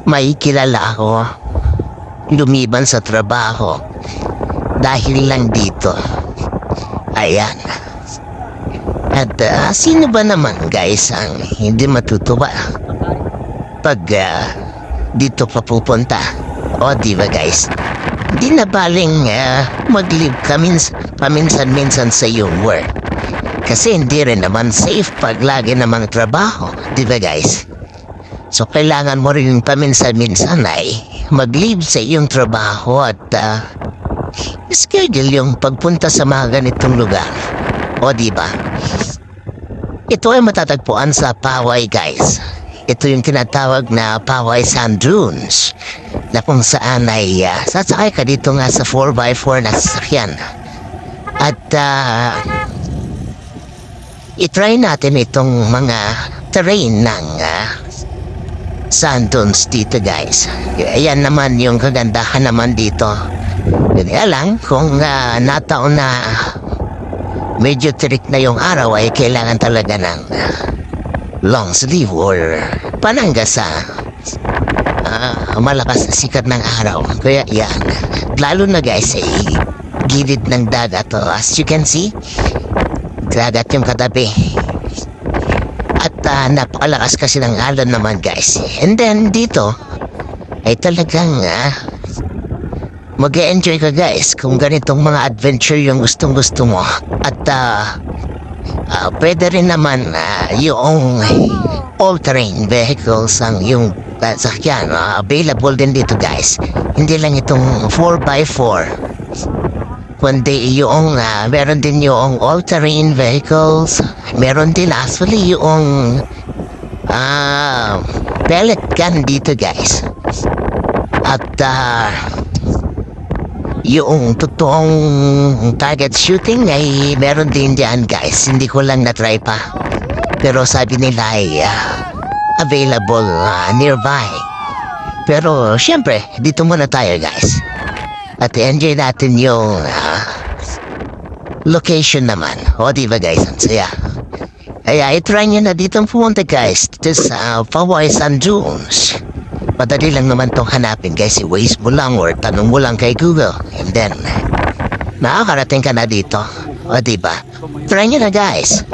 may kilala ako lumiban sa trabaho dahil lang dito. Ayan. At sino ba naman guys ang hindi matutuwa pag dito pa pupunta? O diba guys, di na baling mag-leave ka paminsan-minsan sa iyong work. Kasi hindi rin naman safe pag lagi namang trabaho, diba guys? So kailangan mo rin paminsan-minsan ay mag-leave sa iyong trabaho at schedule yung pagpunta sa mga ganitong lugar. O diba? Ito ay matatagpuan sa Poway guys. Ito yung tinatawag na Poway Sand Dunes, na kung saan ay sasakay ka dito nga sa 4x4 na sasakyan. At itry natin itong mga terrain ng sand dunes dito guys. Ayan naman yung kagandahan naman dito. Kaya lang kung nataon na medyo tirik na yung araw ay kailangan talaga ng long sleeve or panangga sa malakas na sikat ng araw. Kaya yan, lalo na guys ay gilid ng dagat. As you can see, dagat yung katabi. At napakalakas kasi ng alon naman guys. And then dito ay talagang mag-e-enjoy ka guys kung ganitong mga adventure yung gustong-gusto mo. At pwede rin naman yung all-terrain vehicles ang yung sasakyan. Available din dito guys. Hindi lang itong 4x4. Kundi yung meron din yung all-terrain vehicles. Meron din actually yung pellet gun dito guys. At yung totoong target shooting ay meron din dyan guys. Hindi ko lang na-try pa. Pero sabi nila ay available nearby. Pero syempre, dito muna tayo guys. At enjoy natin yung location naman. O diba guys, ang saya. Kaya itry nyo na dito pumunta guys. Dito sa Poway Sand Dunes. Madali lang naman itong hanapin guys. I-waste mo lang or tanong mo lang kay Google. And then, makakarating ka na dito. O diba? Try nyo na guys.